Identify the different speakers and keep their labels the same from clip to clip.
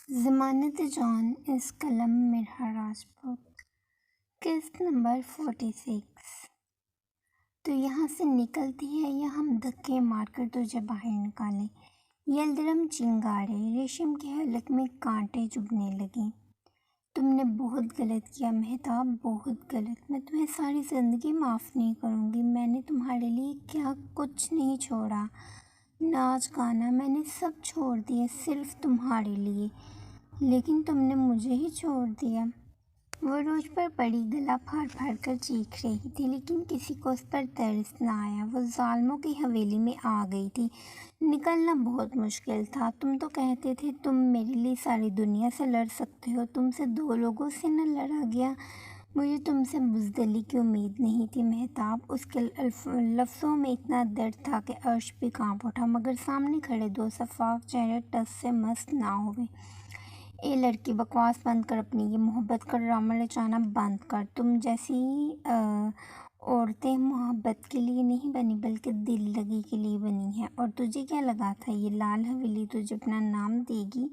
Speaker 1: ज़मानत जॉन इस कलम मिर्हा राजपूत। किस्त नंबर 46। तो यहाँ से निकलती है या हम धक्के मारकर तुझे बाहर निकालें। यलदरम चिंगारे रेशम के हलक में कांटे चुभने लगे। तुमने बहुत गलत किया मेहताब, बहुत गलत। मैं तुम्हें सारी ज़िंदगी माफ़ नहीं करूँगी। मैंने तुम्हारे लिए क्या कुछ नहीं छोड़ा। नाच गाना मैंने सब छोड़ दिया सिर्फ तुम्हारे लिए, लेकिन तुमने मुझे ही छोड़ दिया। वो रोज पर पड़ी गला फाड़ फाड़ कर चीख रही थी, लेकिन किसी को उस पर तरस न आया। वो जालिमों की हवेली में आ गई थी। निकलना बहुत मुश्किल था। तुम तो कहते थे तुम मेरे लिए सारी दुनिया से लड़ सकते हो। तुमसे 2 लोगों से न लड़ा गया। मुझे तुमसे बुज़दिली की उम्मीद नहीं थी मेहताब। उसके लफ्ज़ों में इतना दर्द था कि अर्श भी कांप उठा, मगर सामने खड़े 2 शफ़ाफ़ चेहरे टस से मस ना हुए। ए लड़की, बकवास बंद कर। अपनी ये मोहब्बत का ड्रामा रचाना बंद कर। तुम जैसी औरतें मोहब्बत के लिए नहीं बनी बल्कि दिल लगी के लिए बनी हैं। और तुझे क्या लगा था ये लाल हवेली तुझे अपना नाम देगी?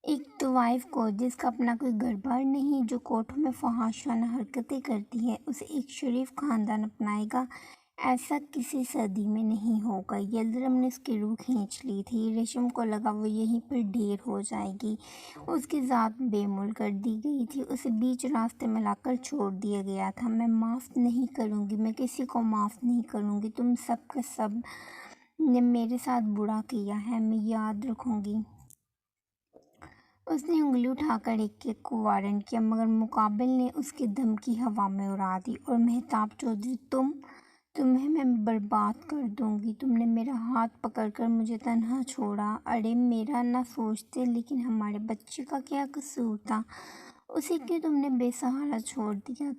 Speaker 1: एक तो वाइफ को जिसका अपना कोई घर-बार नहीं, जो कोर्टों में फहाशाना हरकतें करती है, उसे एक शरीफ खानदान अपनाएगा। ऐसा किसी सदी में नहीं होगा। यलदरम ने उसकी रूह खींच ली थी। रेशम को लगा वो यहीं पर ढेर हो जाएगी। उसकी ज़ात बेमूल कर दी गई थी। उसे बीच रास्ते में लाकर छोड़ दिया गया था। मैं माफ़ नहीं करूँगी, मैं किसी को माफ़ नहीं करूँगी। तुम सब के सब ने मेरे साथ बुरा किया है, मैं याद रखूँगी। उसने उंगली उठाकर एक-एक को वार्न किया, मगर मुकाबिल ने उसकी धमकी हवा में उड़ा दी। और मेहताब चौधरी, तुम्हें मैं बर्बाद कर दूंगी। तुमने मेरा हाथ पकड़कर मुझे तन्हा छोड़ा। अरे मेरा ना सोचते, लेकिन हमारे बच्चे का क्या कसूर था? उसे क्यों तुमने बेसहारा छोड़ दिया?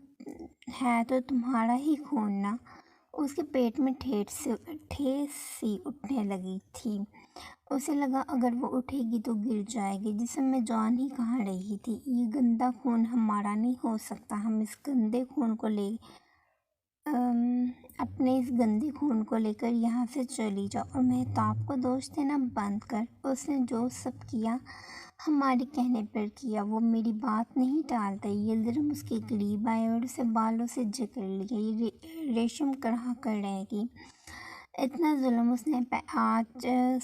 Speaker 1: है तो तुम्हारा ही खून ना। उसके पेट में ठेस सी उठने लगी थी। उसे लगा अगर वो उठेगी तो गिर जाएगी। जिस समय जॉन ही कहाँ रही थी। ये गंदा खून हमारा नहीं हो सकता। हम इस गंदे खून को अपने इस गंदे खून को लेकर यहाँ से चली जाओ और मेहताब को दोष देना बंद कर। उसने जो सब किया हमारे कहने पर किया। वो मेरी बात नहीं टालता। यलदरम उसके करीब आए और उसे बालों से जकड़ लिया। ये रेशम कड़ा कर रहेगी। इतना जुल्म उसने आज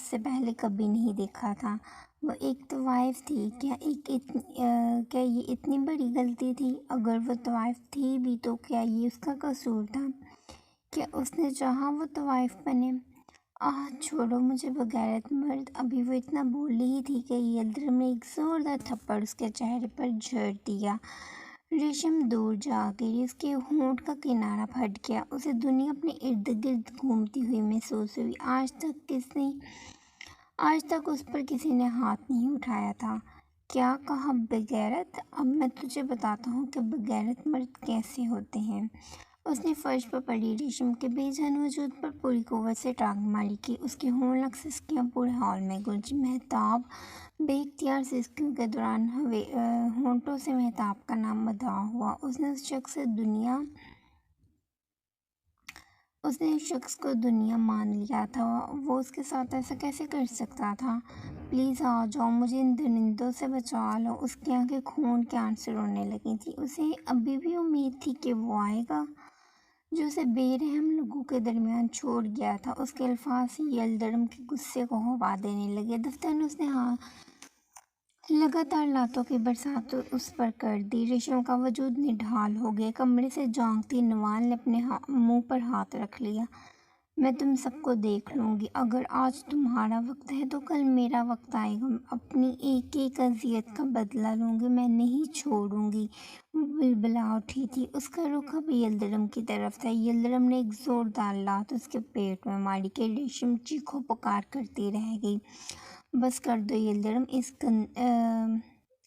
Speaker 1: से पहले कभी नहीं देखा था। वो एक तो वाइफ थी। क्या ये इतनी बड़ी गलती थी? अगर वो तवाइफ थी भी तो क्या ये उसका कसूर था? क्या उसने चाहा वो तवाइफ बने? आह छोड़ो मुझे बगैरत मर्द। अभी वो इतना बोल रही थी कि यलदरम ने एक जोरदार थप्पड़ उसके चेहरे पर झड़ दिया। रेशम दूर जा गिरी। उसके होंठ का किनारा फट गया। उसे दुनिया अपने इर्द गिर्द घूमती हुई महसूस हुई। आज तक उस पर किसी ने हाथ नहीं उठाया था। क्या कहा बगैरत? अब मैं तुझे बताता हूँ कि बगैरत मर्द कैसे होते हैं। उसने फर्श पर पड़ी रेशम के बेजान वजूद पर पूरी कुव्वत से टांग मारी कि उसकी होंठ सिसकियाँ पूरे हॉल में गूंजी। मेहताब बेख्तियार सिसकियों के दौरान होंठों से मेहताब का नाम अदा हुआ। उसने उस शख्स को दुनिया मान लिया था। वो उसके साथ ऐसा कैसे कर सकता था? प्लीज़ आ जाओ, मुझे इन दरिंदों से बचा लो। उसकी आंखें खून के आंसू रोने लगी थी। उसे अभी भी उम्मीद थी कि वो आएगा जो उसे बेरहम लोगों के दरमियान छोड़ गया था। उसके अल्फाज ही यलदरम के गुस्से को हवा देने लगे। दफ्तर में उसने लगातार लातों की बरसात उस पर कर दी। रेशम का वजूद निढाल हो गया। कमरे से झांकती नवाल ने अपने मुंह पर हाथ रख लिया। मैं तुम सबको देख लूँगी। अगर आज तुम्हारा वक्त है तो कल मेरा वक्त आएगा। अपनी एक एक अजियत का बदला लूँगी। मैं नहीं छोड़ूंगी। वो बिलबिला उठी थी। उसका रुख अब यलदरम की तरफ था। यलदरम ने एक जोरदार लात उसके पेट में मारी कि रेशम चीखों पुकार करती रह गई। बस कर दो यलदरम।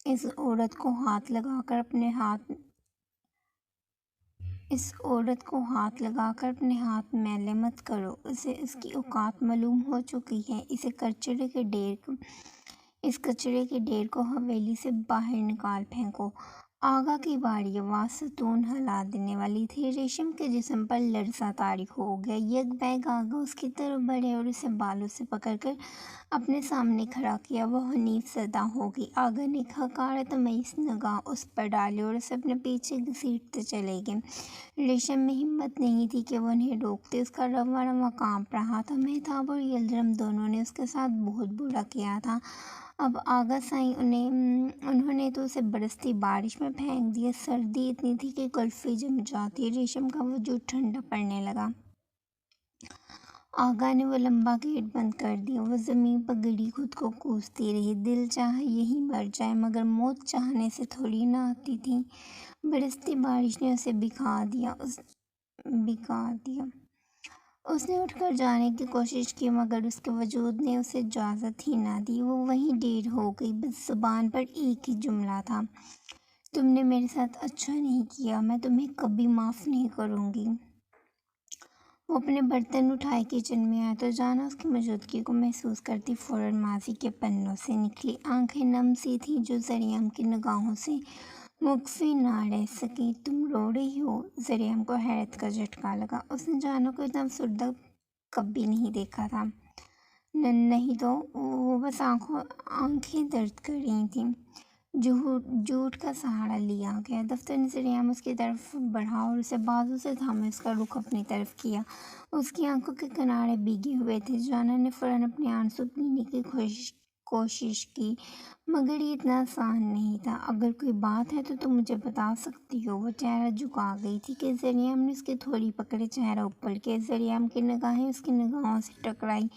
Speaker 1: इस औरत को हाथ लगाकर अपने हाथ मैले मत करो। उसे इसकी औकात मालूम हो चुकी है। इस कचरे के ढेर को हवेली से बाहर निकाल फेंको। आगा की बारी आवाज सतून हिला देने वाली थी। रेशम के जिस्म पर लर्जा तारी हो गया। यक बैग आगा उसकी तरफ बढ़े और उसे बालों से पकड़कर अपने सामने खड़ा किया। वो हनीफ सदा हो गई। आगा ने हकारत तमीज़ निगाह उस पर डाली और उसे अपने पीछे घसीटते चले गए। रेशम में हिम्मत नहीं थी कि वो उन्हें रोकते। उसका रवा रवा कांप रहा था। मेहताब और यलदरम दोनों ने उसके साथ बहुत बुरा किया था। अब आगा साईं उन्होंने तो उसे बरसती बारिश में फेंक दिया। सर्दी इतनी थी कि कुल्फी जम जाती। रेशम का वजूद ठंडा पड़ने लगा। आगा ने वो लंबा गेट बंद कर दिया। वो ज़मीन पर गिरी खुद को कोसती रही। दिल चाहे यहीं मर जाए, मगर मौत चाहने से थोड़ी ना आती थी। बरसती बारिश ने उसे भिगा दिया। उसने उठकर जाने की कोशिश की, मगर उसके वजूद ने उसे इजाज़त ही ना दी। वो वहीं ढेर हो गई। बस ज़ुबान पर एक ही जुमला था, तुमने मेरे साथ अच्छा नहीं किया, मैं तुम्हें कभी माफ़ नहीं करूँगी। वो अपने बर्तन उठाए किचन में आया तो जाना उसकी मौजूदगी को महसूस करती फ़ौरन माजी के पन्नों से निकली। आंखें नम सी थीं जो ज़रियम की निगाहों से मुखफी ना रह सकी। तुम रो रही हो? ज़रियम को हैरत का झटका लगा। उसने जाना को इतना अफसरदा कभी नहीं देखा था। नहीं तो वो बस आंखें दर्द कर रही थीं। झूठ का सहारा लिया गया। दफ्तर ने ज़रियम उसकी तरफ बढ़ा और उसे बाजू से थामे उसका रुख अपनी तरफ किया। उसकी आंखों के किनारे भीगे हुए थे। जाना ने फ़ौरन अपने आंसू पीने की कोशिश की, मगर ये इतना आसान नहीं था। अगर कोई बात है तो तुम मुझे बता सकती हो। वो चेहरा झुका गई थी कि ज़रियम ने उसकी थोड़ी पकड़े चेहरा ऊपर किया। ज़रियम की निगाहें उसकी निगाहों से टकराई।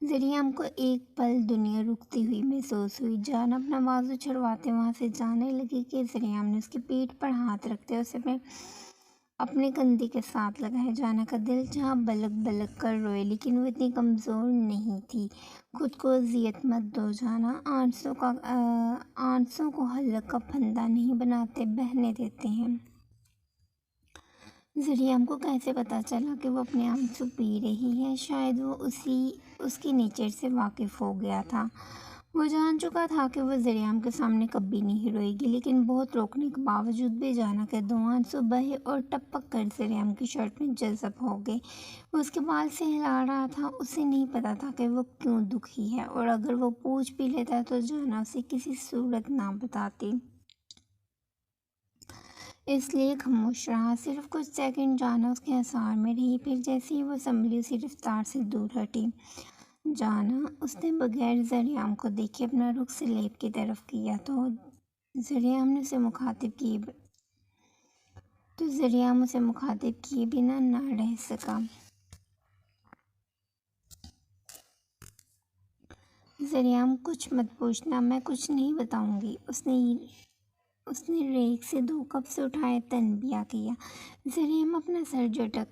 Speaker 1: ज़रियम को एक पल दुनिया रुकती हुई महसूस हुई। जान अपना बाजू छुड़वाते वहाँ से जाने लगी कि ज़रियम ने उसकी पीठ पर हाथ रखते उसे अपने कंधे के साथ लगाया। जाना का दिल जहाँ बलक बलक कर रोए, लेकिन वो इतनी कमज़ोर नहीं थी। खुद को अजियत मत दो जाना। आंसू को हल्का फंदा नहीं बनाते, बहने देते हैं। ज़रियम को कैसे पता चला कि वो अपने आंसू पी रही है? शायद वो उसकी नेचर से वाकिफ़ हो गया था। वो जान चुका था कि वो ज़रियम के सामने कभी नहीं रोएगी, लेकिन बहुत रोकने के बावजूद भी जाना के दो आंसू बहे और टपक कर ज़रियम की शर्ट में जज़ब हो गए। वो उसके बाल से हिला रहा था। उसे नहीं पता था कि वो क्यों दुखी है, और अगर वो पूछ भी लेता तो जाना उसे किसी सूरत ना बताती, इसलिए खामोश रहा। सिर्फ कुछ सेकंड जाना उसके आसार में रही, फिर जैसे ही वो संभली उसी रफ्तार से दूर हटी। जाना, उसने बगैर ज़रियम को देखे अपना रुख स्लेब की तरफ किया तो ज़रियम उसे मुखातिब किए बिना ना रह सका। ज़रियम, कुछ मत पूछना, मैं कुछ नहीं बताऊंगी। उसने रेक से 2 कप से उठाए तनबिया किया। ज़रियम अपना सर झटक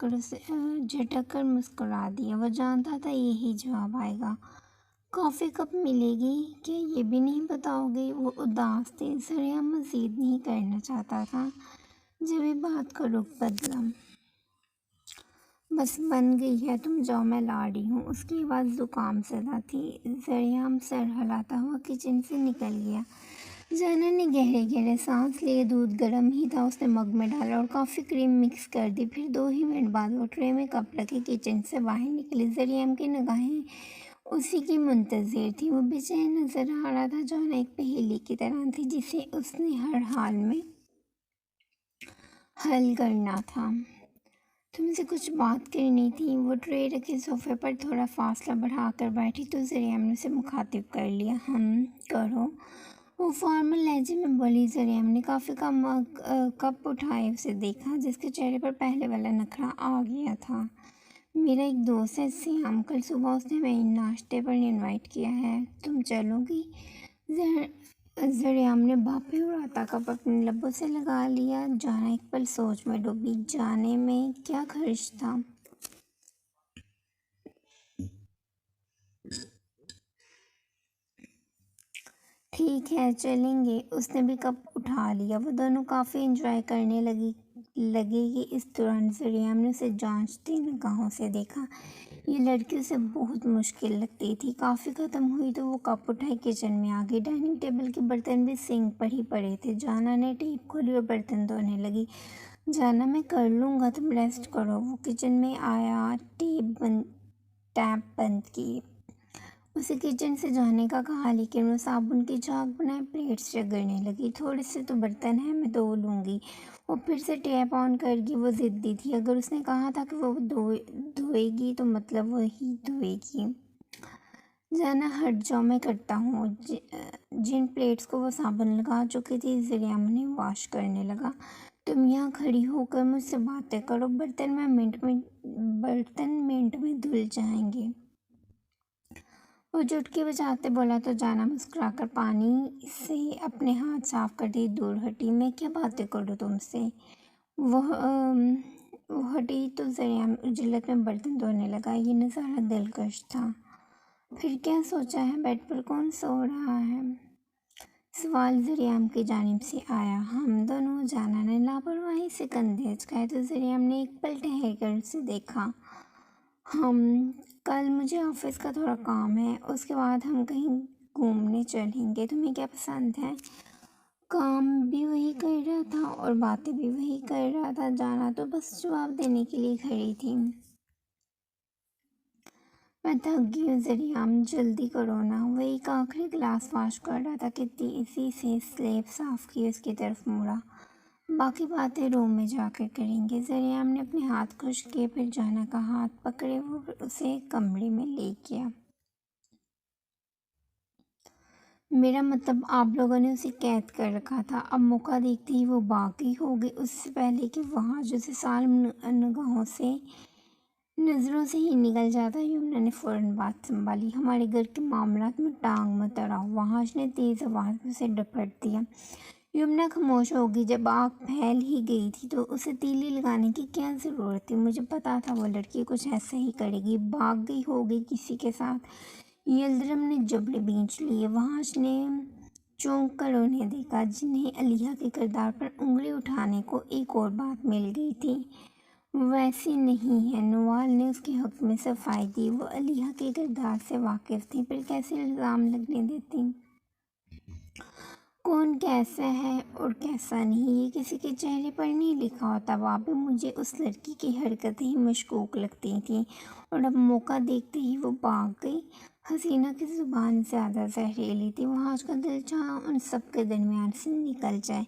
Speaker 1: कर मुस्कुरा दिया। वो जानता था यही जवाब आएगा। कॉफ़ी कब मिलेगी? क्या ये भी नहीं बताओगे? वो उदास थे। ज़रियम मज़ीद नहीं करना चाहता था जब ये बात का रुख बदला। बस बन गई है, तुम जाओ, मैं ला रही हूँ। उसकी आवाज़ ज़ुकाम ज़दा थी। ज़रियम सर हिलाता हुआ किचन से निकल गया। जाना ने गहरे गहरे सांस लिए। दूध गर्म ही था। उसने मग में डाला और कॉफ़ी क्रीम मिक्स कर दी। फिर 2 ही मिनट बाद वो ट्रे में कप रखे किचन से बाहर निकली। ज़रियम की निगाहें उसी की मुंतज़िर थी। वो बेचैन नज़र आ रहा था। जाना एक पहेली की तरह थी जिसे उसने हर हाल में हल करना था। तुमसे कुछ बात करनी थी। वो ट्रे रखे सोफे पर थोड़ा फासला बढ़ाकर बैठी तो ज़रियम ने उसे मुखातिब कर लिया। करो। वो फॉर्मल लहजे में बोली। ज़रियम ने कॉफ़ी का कप उठाए उसे देखा, जिसके चेहरे पर पहले वाला नखरा आ गया था। मेरा एक दोस्त है सियाम, कल सुबह उसने हमें नाश्ते पर इनवाइट किया है, तुम चलोगी? ज़रियम ने भापे उड़ाता कप अपने लबों से लगा लिया। जाना एक पल सोच में डूबी। जाने में क्या खर्च था? ठीक है, चलेंगे। उसने भी कप उठा लिया। वो दोनों काफ़ी एंजॉय करने लगे कि इस दौरान ज़रियम ने उसे जांचती निगाहों से देखा। ये लड़की उसे बहुत मुश्किल लगती थी। काफ़ी ख़त्म हुई तो वो कप उठाए किचन में आ गई। डाइनिंग टेबल के बर्तन भी सिंक पर ही पड़े थे। जाना ने टेप खोली और बर्तन धोने लगी। जाना, मैं कर लूँगा, तुम रेस्ट करो। वो किचन में आया, टैप बंद की। उसे किचन से जाने का कहा, लेकिन वो साबुन की झाग बनाए प्लेट्स रगड़ने लगी। थोड़े से तो बर्तन हैं, मैं धो लूँगी। वो फिर से टैप ऑन करगी। वो ज़िद्दी थी। अगर उसने कहा था कि वो धोएगी तो मतलब वही धोएगी। जाना, हट जाओ, मैं करता हूँ। जिन प्लेट्स को वो साबुन लगा चुकी थी, ज़रिया उन्हें वॉश करने लगा। तुम यहाँ खड़ी होकर मुझसे बातें करो, बर्तन मिनट में धुल जाएंगे। वो चुटकी बजाते बोला तो जाना मुस्कुराकर पानी से अपने हाथ साफ करती दूर हटी। मैं क्या बातें करूँ तुमसे? वो हटी तो ज़रिया जिल्लत में बर्तन धोने लगा। ये नज़ारा दिलकश था। फिर क्या सोचा है? बेड पर कौन सो रहा है? सवाल ज़रियाम की जानिब से आया। हम दोनों। जाना ने लापरवाही से कंधे उचकाए तो ज़रियाम ने एक पल ठहर कर उसे देखा। कल मुझे ऑफिस का थोड़ा काम है, उसके बाद हम कहीं घूमने चलेंगे। तुम्हें क्या पसंद है? काम भी वही कर रहा था और बातें भी वही कर रहा था। जाना तो बस जवाब देने के लिए खड़ी थी। मैं थक गई हूँ ज़रियाम, जल्दी करो ना। वह एक आखिरी गिलास वॉश कर रहा था कि तेजी से स्लेब साफ की उसकी तरफ मुड़ा। बाकी बातें रूम में जाकर करेंगे। ज़रियाम ने अपने हाथ खुश किए, फिर जाना का हाथ पकड़े वो उसे कमरे में ले गया। मेरा मतलब आप लोगों ने उसे कैद कर रखा था। अब मौका देखते ही वो बागी हो गई, उससे पहले कि वहाँ जो से साल निगाहों से नज़रों से ही निकल जाता। यमुना ने फ़ौरन बात संभाली। हमारे घर के मामलात में टांग मत अड़ाओ। वहाश ने तेज़ आवाज़ में उसे डपट दिया। यमुना खामोश हो गई। जब आग फैल ही गई थी तो उसे तीली लगाने की क्या ज़रूरत थी? मुझे पता था वो लड़की कुछ ऐसा ही करेगी। भाग गई होगी किसी के साथ। यल्दरम ने जबड़े खींच लिए। वहाश ने चौंक कर उन्हें देखा, जिन्हें अलिया के किरदार पर उंगली उठाने को एक और बात मिल गई थी। वैसी नहीं है। नवाल ने उसके हक में सफाई दी। वो अलिया के किरदार से वाकिफ़ थी, फिर कैसे इल्ज़ाम लगने देती? कौन कैसा है और कैसा नहीं, ये किसी के चेहरे पर नहीं लिखा होता। वाकई मुझे उस लड़की की हरकतें ही मशकूक लगती थीं और अब मौका देखते ही वो भाग गई। हसीना की ज़ुबान ज़्यादा जहरीली थी। वहाँ उसका दिल चाहा उन सब के दरमियान से निकल जाए।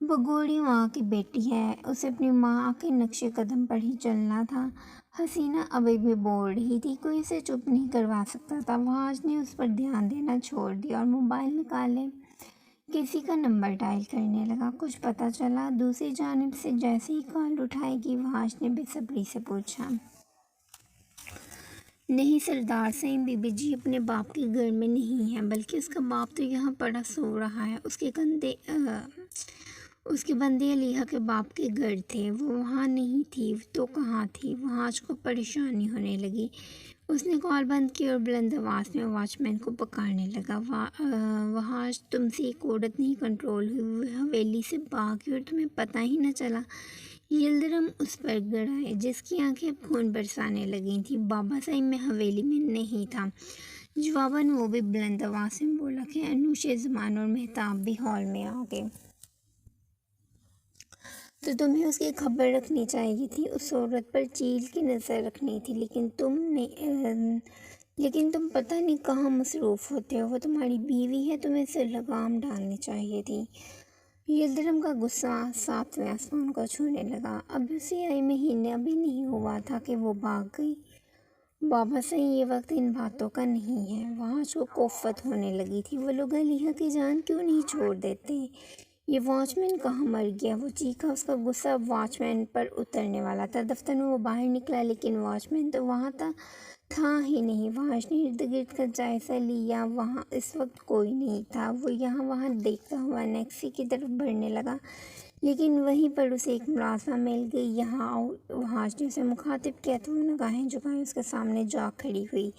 Speaker 1: बगोड़ी माँ की बेटी है, उसे अपनी माँ के नक्शे कदम पर ही चलना था। हसीना अभी भी बोल रही थी, कोई उसे चुप नहीं करवा सकता था। वहाँ ने उस पर ध्यान देना छोड़ दिया और मोबाइल निकाले किसी का नंबर डायल करने लगा। कुछ पता चला? दूसरी जानिब से जैसे ही कॉल उठाएगी, वहाश ने बेसब्री से पूछा। नहीं सरदार, सही बीबी जी अपने बाप के घर में नहीं है, बल्कि उसका बाप तो यहाँ पड़ा सो रहा है। उसके बंदे अलीहा के बाप के घर थे। वो वहाँ नहीं थी तो कहाँ थी? वहाश को परेशानी होने लगी। उसने कॉल बंद की और बुलंद आवाज़ में वॉचमैन को पुकारने लगा। वहाश, तुमसे एक औरत नहीं कंट्रोल हुई, हवेली से भागी और तुम्हें पता ही न चला। यल्दरम उस पर गड़ाए, जिसकी आंखें अब खून बरसाने लगी थी। बाबा साहिब में हवेली में नहीं था। जवाबन वो भी बुलंद आवाज़ में बोला कि अनुशे ज़मान और मेहताब भी हॉल में आ गए। तो तुम्हें उसकी खबर रखनी चाहिए थी, उस औरत पर चील की नज़र रखनी थी, लेकिन तुम पता नहीं कहाँ मसरूफ़ होते हो। वो तुम्हारी बीवी है, तुम्हें इसे लगाम डालनी चाहिए थी। यल्दरम का गुस्सा सातवें आसमान को छूने लगा। अब उसे आई महीना भी नहीं हुआ था कि वो भाग गई। बाबा सही, ये वक्त इन बातों का नहीं है। वहाँ उसको कोफत होने लगी थी। वो लोग अलीहा की जान क्यों नहीं छोड़ देते? ये वॉचमैन कहाँ मर गया? वो चीखा। उसका गुस्सा वॉचमैन पर उतरने वाला था। दफ्तर में वो बाहर निकला, लेकिन वॉचमैन तो वहाँ था ही नहीं। वहाश ने इर्द गिर्द का जायज़ा लिया। वहाँ इस वक्त कोई नहीं था। वो यहाँ वहाँ देखता हुआ नेक्सी की तरफ बढ़ने लगा, लेकिन वहीं पर उसे एक मुलाज़िमा मिल गई। यहाँ आओ। वहाश ने उसे मुखातिब किया तो वो निगाहें झुकाए उसके सामने जा खड़ी हुई।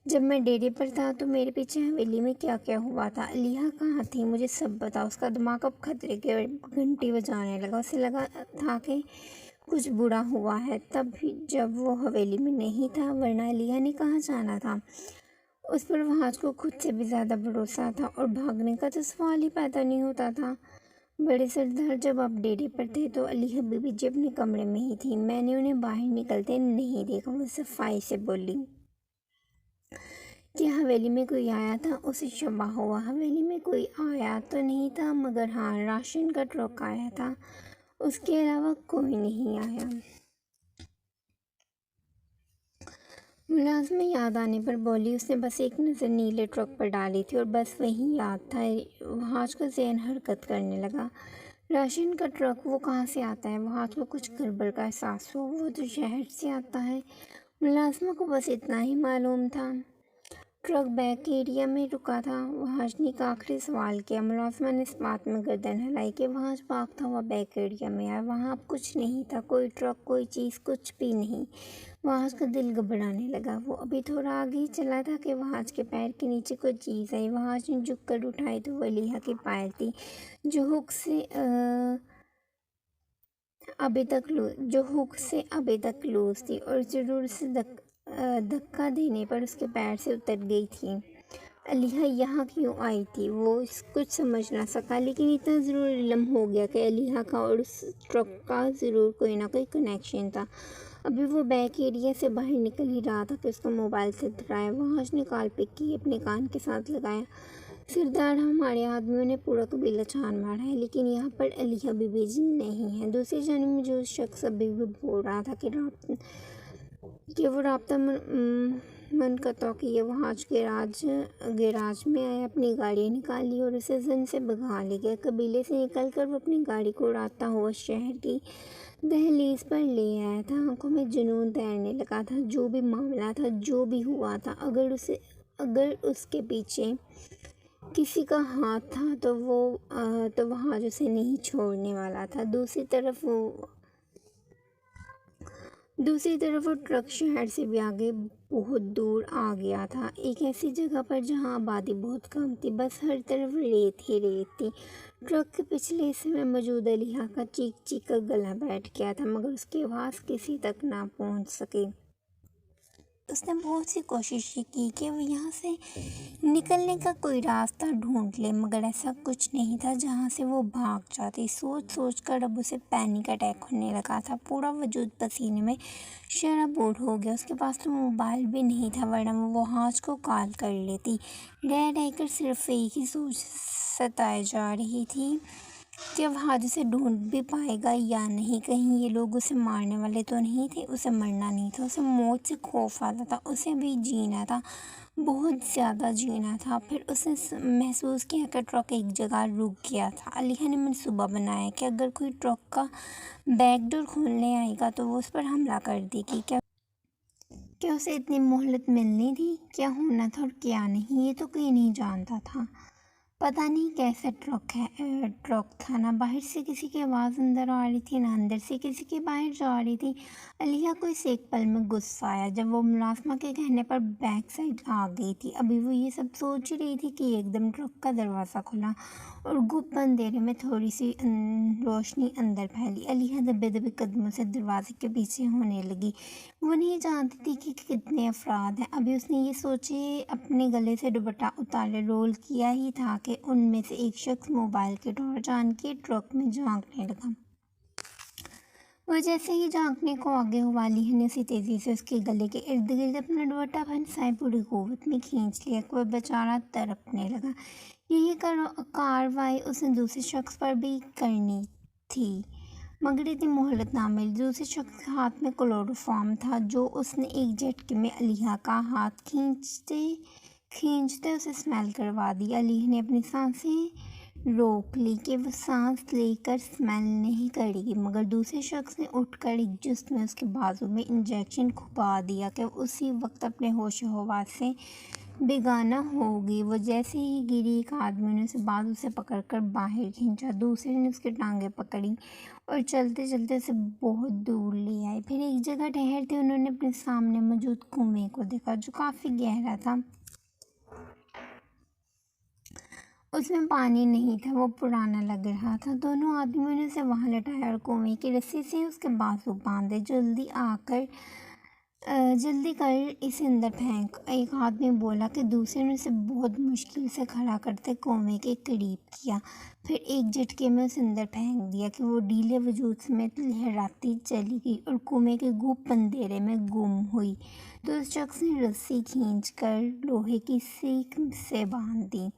Speaker 1: जब मैं डेरे पर था तो मेरे पीछे हवेली में क्या क्या हुआ था? अलीहा कहाँ थी? मुझे सब बताओ। उसका दिमाग अब खतरे के घंटी बजाने लगा। उसे लगा था कि कुछ बुरा हुआ है तब भी जब वो हवेली में नहीं था, वरना अलिया ने कहाँ जाना था। उस पर वहाज को खुद से भी ज़्यादा भरोसा था और भागने का तो सवाल ही पैदा नहीं होता था। बड़े सरदार जब आप डेरे पर थे तो अलिया बीबी जी अपने कमरे में ही थी। मैंने उन्हें बाहर निकलते नहीं देखा। वो सफाई से बोली कि हवेली में कोई आया था, उसे शबा हुआ। हवेली में कोई आया तो नहीं था, मगर हाँ, राशन का ट्रक आया था। उसके अलावा कोई नहीं आया। मुलाज़िम याद आने पर बोली। उसने बस एक नज़र नीले ट्रक पर डाली थी और बस वही याद था। वहाज का ज़हन हरकत करने लगा। राशन का ट्रक वो कहाँ से आता है? वहाज को कुछ गड़बड़ का एहसास हुआ। वो तो शहर से आता है। मुलाज़िमा को बस इतना ही मालूम था। ट्रक बैक एरिया में रुका था। वहाज ने एक आखिरी सवाल किया। मुलाज़िमा ने इस बात में गर्दन हिलाई कि वहाज भागता हुआ बैक एरिया में आया। वहाँ अब कुछ नहीं था, कोई ट्रक, कोई चीज़, कुछ भी नहीं। वहाज का दिल घबराने लगा। वो अभी थोड़ा आगे ही चला था कि वहाज के पैर के नीचे कोई चीज़ आई। वहाज ने झुक कर उठाई तो वो अलिया की पायल थी, जो हुक से अभी तक लूज थी और ज़रूर से धक्का देने पर उसके पैर से उतर गई थी। अलिया यहाँ क्यों आई थी वो कुछ समझ ना सका, लेकिन इतना ज़रूर इल्म हो गया कि अलिया का और उस ट्रक का ज़रूर कोई ना कोई कनेक्शन था। अभी वो बैक एरिया से बाहर निकल ही रहा था कि उसका मोबाइल से डराया। वहाज ने कॉल पिक की, अपने कान के साथ लगाया। सरदार, हमारे आदमियों ने पूरा कबीला छान मारा है, लेकिन यहाँ पर अलिया बीबी जी नहीं है। दूसरी जानिब में जो शख्स अभी भी बोल रहा था कि वो राब्ता मनकतौ की ये वहाज गैराज में आया, अपनी गाड़ी निकाली और उसे जन से भगा ले गया। कबीले से निकलकर वो अपनी गाड़ी को उड़ाता हुआ शहर की दहलीज पर ले आया था। आंखों में जुनून तैरने लगा था। जो भी मामला था, जो भी हुआ था, अगर उसके पीछे किसी का हाथ था तो वहाज उसे नहीं छोड़ने वाला था। दूसरी तरफ वो ट्रक शहर से भी आगे बहुत दूर आ गया था, एक ऐसी जगह पर जहां आबादी बहुत कम थी। बस हर तरफ रेत ही रेत थी। ट्रक के पिछले हिस्से में मौजूद अलिया का चीख चीख कर गला बैठ गया था, मगर उसकी आवाज़ किसी तक ना पहुंच सकी। उसने बहुत सी कोशिशें की कि वो यहाँ से निकलने का कोई रास्ता ढूंढ ले, मगर ऐसा कुछ नहीं था जहाँ से वो भाग जाती। सोच सोच कर अब उसे पैनिक अटैक होने लगा था। पूरा वजूद पसीने में शराबोर हो गया। उसके पास तो मोबाइल भी नहीं था, वरना वो वहाज को कॉल कर लेती। रह रहकर सिर्फ एक ही सोच सताए जा रही थी कि वहाज उसे ढूंढ भी पाएगा या नहीं। कहीं ये लोग उसे मारने वाले तो नहीं थे। उसे मरना नहीं था, उसे मौत से खौफ आता था। उसे भी जीना था, बहुत ज़्यादा जीना था। फिर उसने महसूस किया कि ट्रक एक जगह रुक गया था। अलिया ने मनसूबा बनाया कि अगर कोई ट्रक का बैक डोर खोलने आएगा तो वो उस पर हमला कर देगी। क्या उसे इतनी मोहलत मिलनी थी? क्या होना था और क्या नहीं, ये तो कोई नहीं जानता था। पता नहीं कैसा ट्रक था। ना बाहर से किसी की आवाज़ अंदर आ रही थी, ना अंदर से किसी की बाहर जा रही थी। अलिया को इस एक पल में गुस्सा आया जब वो मुलाज़िमा के कहने पर बैक साइड आ गई थी। अभी वो ये सब सोच रही थी कि एकदम ट्रक का दरवाज़ा खुला और गुप्त अंधेरे में थोड़ी सी रोशनी अंदर फैली। अलिया दबे दबे कदमों से दरवाजे के पीछे होने लगी। वो नहीं जानती थी कि कितने अफराद हैं। अभी उसने ये सोचे अपने गले से दुपट्टा उतारे रोल किया ही था कि उनमें से एक शख्स मोबाइल के टॉर्च आन के ट्रक में झांकने लगा। वो जैसे ही झांकने को आगे हुआ, अलिया ने उसी तेज़ी से उसके गले के इर्द गिर्द अपना दुपट्टा फंसाए पूरी कुव्वत में खींच लिया। वह बेचारा तड़पने लगा। यही कार्रवाई उसने दूसरे शख्स पर भी करनी थी, मगर इतनी मोहलत ना मिली। दूसरे शख्स के हाथ में क्लोरोफॉर्म था, जो उसने एक झटके में अलिया का हाथ खींचते उसे स्मेल करवा दी। अलिया ने अपनी सांसें रोक ली कि वो सांस लेकर स्मेल नहीं करेगी, मगर दूसरे शख्स ने उठकर एक जुस्त में उसके बाजू में इंजेक्शन खुपा दिया कि उसी वक्त अपने होश हवास से बेगाना होगी। वो जैसे ही गिरी, एक आदमी ने उसे बाजू से पकड़कर बाहर खींचा। दूसरे ने उसकी टांगें पकड़ी और चलते चलते उसे बहुत दूर ले आए। फिर एक जगह ठहरते उन्होंने अपने सामने मौजूद कुएं को देखा, जो काफ़ी गहरा था। उसमें पानी नहीं था, वो पुराना लग रहा था। दोनों आदमियों ने उसे वहाँ लटाया और कुएं की रस्सी से उसके बाजू बांधे। जल्दी कर इसे अंदर फेंक, एक आदमी बोला कि दूसरे ने उसे बहुत मुश्किल से खड़ा करते कुएं के करीब किया, फिर एक झटके में उसे अंदर फेंक दिया कि वो ढीले वजूद समेत लहराती चली गई और कुएं के गुप्त अंधेरे में गुम हुई। तो उस शख्स ने रस्सी खींचकर लोहे की सीख से बांध दी।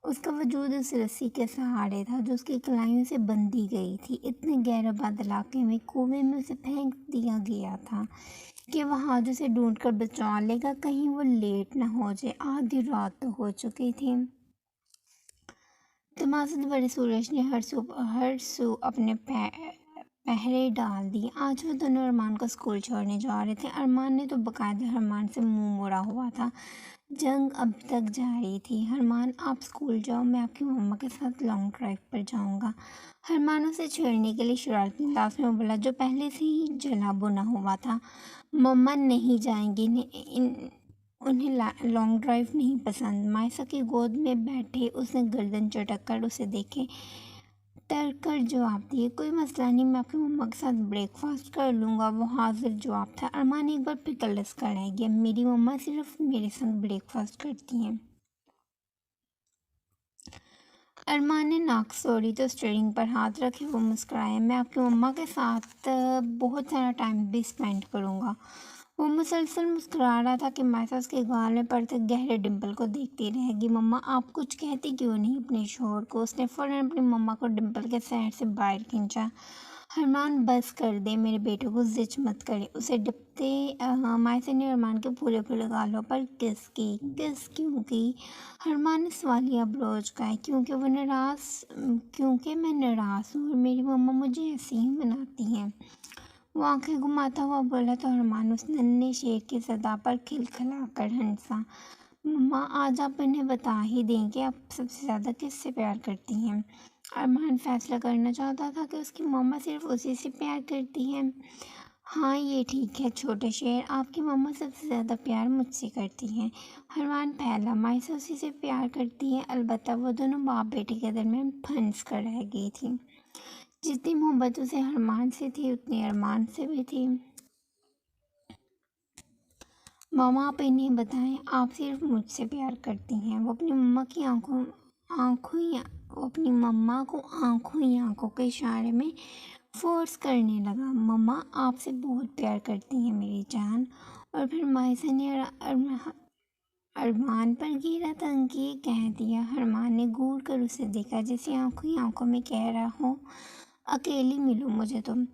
Speaker 1: उसका वजूद उस रस्सी के सहारे था जो उसकी कलाइयों से बंधी गई थी। इतने गहरे इलाके में कुएं में उसे फेंक दिया गया था कि वह आज उसे ढूंढकर बचा लेगा, कहीं वो लेट न हो जाए। आधी रात तो हो चुकी थी। तमाशा बड़े सूरज ने हर सू अपने पहरे डाल दिए। आज वो दोनों अरमान को स्कूल छोड़ने जा रहे थे। अरमान ने तो बाकायदा अरमान से मुंह मोड़ा हुआ था। जंग अब तक जारी थी। अरमान, आप स्कूल जाओ, मैं आपकी मम्मा के साथ लॉन्ग ड्राइव पर जाऊंगा। अरमान उसे छेड़ने के लिए शरारती अंदाज में बोला, जो पहले से ही जला बुना हुआ था। मम्मा नहीं जाएंगी, उन्हें लॉन्ग ड्राइव नहीं पसंद। मायसा की गोद में बैठे उसने गर्दन चटक कर उसे देखे, तर कर जवाब दिए, कोई मसला नहीं, मैं आपकी मम्मा के साथ ब्रेकफास्ट कर लूँगा। वो हाजिर जवाब था। अरमान एक बार फिर कलस कर रह गया, मेरी मम्मा सिर्फ मेरे साथ ब्रेकफास्ट करती हैं। अरमान ने नाक सोड़ी तो स्टीयरिंग पर हाथ रखे वो मुस्कुराया, मैं आपकी मम्मा के साथ बहुत सारा टाइम भी स्पेंड करूँगा। वो मुसलसल मुस्कुरा रहा था कि मायसा उसके गाल में पड़ते गहरे डिम्पल को देखती रहेगी। मम्मा, आप कुछ कहती क्यों नहीं अपने शोहर को? उसने फ़ौरन अपनी मम्मा को डिम्पल के साइड से बाहर खींचा। अरमान, बस कर दे, मेरे बेटे को जिद मत करे। उसे डिपते मायसा ने अरमान के फूले फूले गालों पर किस क्यों की? अरमान ने सवालिया ब्रोच का है, क्योंकि मैं नाराज़ हूँ और मेरी मम्मा मुझे ऐसे ही मनाती हैं। वो आंखें घुमाता हुआ बोला तो अरमान उस नन्हे शेर की सदा पर खिलखिलाकर हंसा। मम्मा, आज आप इन्हें बता ही दें कि आप सबसे ज़्यादा किससे प्यार करती हैं। अरमान फैसला करना चाहता था कि उसकी मम्मा सिर्फ उसी से प्यार करती हैं। हाँ, ये ठीक है छोटे शेर, आपकी मम्मा सबसे ज़्यादा प्यार मुझसे करती हैं। अरमान फैला, मायसा उसी से प्यार करती है, अलबत्ता वो दोनों बाप बेटे के दरमियान फंस कर रह गई थी। जितनी मोहब्बत उसे अरमान से थी उतनी अरमान से भी थी। मामा, आप इन्हें बताएं, आप सिर्फ मुझसे प्यार करती हैं। वो अपनी मम्मा को आंखों के इशारे में फोर्स करने लगा। मम्मा, आपसे बहुत प्यार करती हैं मेरी जान। और फिर मायसा ने अरमान पर गिरा तंग कह दिया। अरमान ने घूर कर उसे देखा, जैसे आंखों में कह रहा हो, अकेली मिलो मुझे तुम।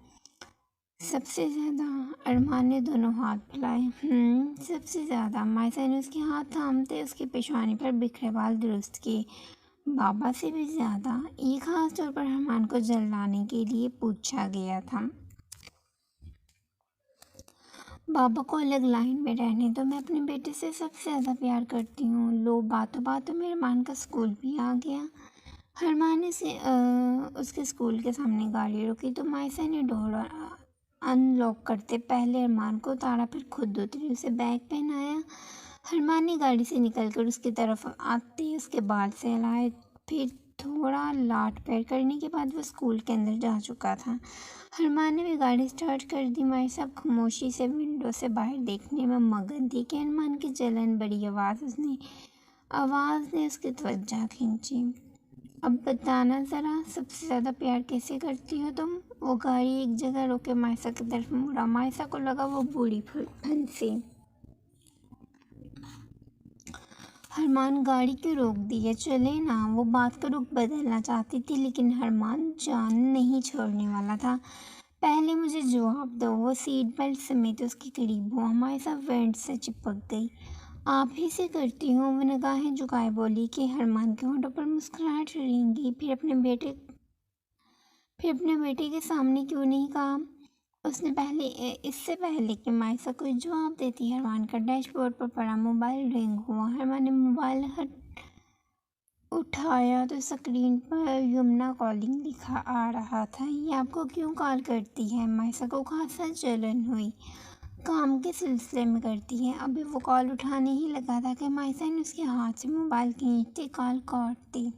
Speaker 1: सबसे ज़्यादा? अरमान ने दोनों हाथ फैलाए। सबसे ज़्यादा। मायसा ने उसके हाथ थामते उसकी पेशानी पर बिखरे बाल दुरुस्त किए। बाबा से भी ज़्यादा? ये खास तौर पर अरमान को जलाने के लिए पूछा गया था। बाबा को अलग लाइन में रहने दो, मैं अपने बेटे से सबसे ज़्यादा प्यार करती हूँ। लो, बातों बातों में अरमान का स्कूल भी आ गया। अरमान ने उसके स्कूल के सामने गाड़ी रोकी तो मायसा ने डोर अनलॉक करते पहले अरमान को उतारा, फिर खुद उतरी, उसे बैग पहनाया। अरमान ने गाड़ी से निकलकर उसकी तरफ आते उसके बाल सहलाए, फिर थोड़ा लाट पैर करने के बाद वो स्कूल के अंदर जा चुका था। अरमान ने भी गाड़ी स्टार्ट कर दी। मायसा खामोशी से विंडो से बाहर देखने में मगन थी कि अरमान की जलन बड़ी आवाज़ ने उसकी तवज्जो खींची। अब बताना ज़रा, सबसे ज़्यादा प्यार कैसे करती हो तुम? वो गाड़ी एक जगह रोके मायसा की तरफ मुड़ा। मायसा को लगा वो बूढ़ी फंसी। अरमान, गाड़ी क्यों रोक दी है? चले ना। वो बात का रुख बदलना चाहती थी लेकिन अरमान जान नहीं छोड़ने वाला था। पहले मुझे जवाब दो। वो सीट बेल्ट समेत उसके करीब हुआ। मायसा वेंट से चिपक गई। आप ही से करती हूँ, वो निगाहें झुकाए बोली कि अरमान के होंठों पर मुस्कुराहट रेंगी। फिर अपने बेटे के सामने क्यों नहीं कहा? उसने इससे पहले कि मायसा कोई जवाब देती, अरमान का डैशबोर्ड पर पड़ा मोबाइल रिंग हुआ। अरमान ने मोबाइल उठाया तो स्क्रीन पर यमुना कॉलिंग लिखा आ रहा था। ये आपको क्यों कॉल करती है? मायसा को खासा जलन हुई। काम के सिलसिले में करती है। अभी वो कॉल उठाने ही लगा था कि मायसा ने उसके हाथ से मोबाइल खींचते कॉल काट दी।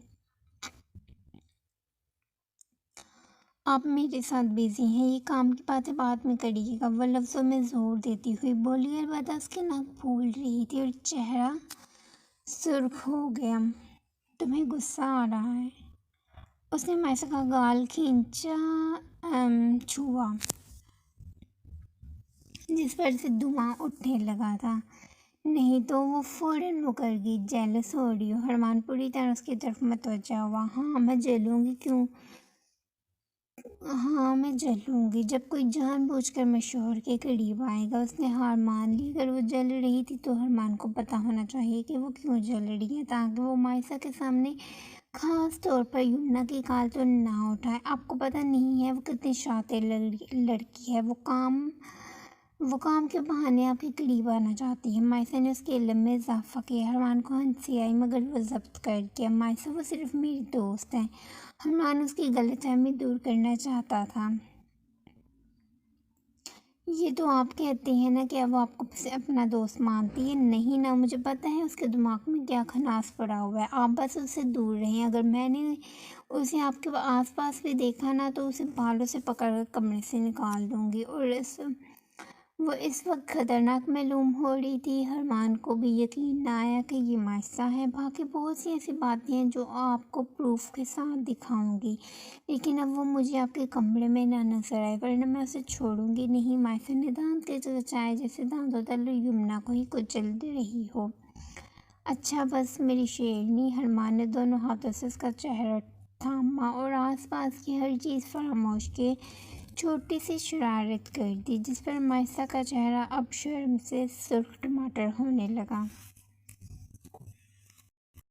Speaker 1: आप मेरे साथ बिजी हैं, ये काम की बातें बाद में करिएगा। वह लफ्ज़ों में ज़ोर देती हुई बोली। अलबत्ता उसकी नाक फूल रही थी और चेहरा सुर्ख हो गया। तुम्हें गुस्सा आ रहा है? उसने मायसा का गाल खींचा, छुआ, जिस पर से धुआं उठने लगा था। नहीं तो वो फ़ौरन मुकर गई। जेलस हो रही हो? हरमान पूरी तरह उसकी तरफ मतवज्जा हुआ। हाँ मैं जलूँगी। क्यों? हाँ मैं जलूँगी जब कोई जानबूझकर मेरे शौहर के करीब आएगा। उसने हार मान ली। अगर वो जल रही थी तो हरमान को पता होना चाहिए कि वो क्यों जल रही है, ताकि वो मायसा के सामने ख़ास तौर पर यमुना की काल तो ना उठाए। आपको पता नहीं है वो कितनी शातिर लड़की है। वो काम के बहाने आपके करीब आना चाहती है। मायसा ने उसके इल्म में इजाफा किया। हरमान को हंसी आई, मगर वो जब्त कर गया। मायसा वो सिर्फ मेरी दोस्त हैं। हरमान उसकी गलतफहमी दूर करना चाहता था। ये तो आप कहते हैं ना कि अब वो आपको अपना दोस्त मानती है। नहीं ना, मुझे पता है उसके दिमाग में क्या खनास पड़ा हुआ है। आप बस उससे दूर रहें। अगर मैंने उसे आपके आसपास भी देखा ना तो उसे बालों से पकड़कर कमरे से निकाल दूंगी। और वो इस वक्त खतरनाक मालूम हो रही थी। हरमान को भी यकीन न आया कि ये मायसा है। बाकी बहुत सी ऐसी बातें हैं जो आपको प्रूफ के साथ दिखाऊंगी, लेकिन अब वो मुझे आपके कमरे में ना नजर आए, वरना मैं उसे छोड़ूंगी नहीं। मायसा ने दांत के चचाए जैसे दांतों तले यमुना को ही कुचल रही हो। अच्छा बस मेरी शेरनी। हरमान ने दोनों हाथों से उसका चेहरा थामा और आसपास की हर चीज़ फरामोश के छोटी सी शरारत कर दी, जिस पर मायसा का चेहरा अब शर्म से सुर्ख टमाटर होने लगा।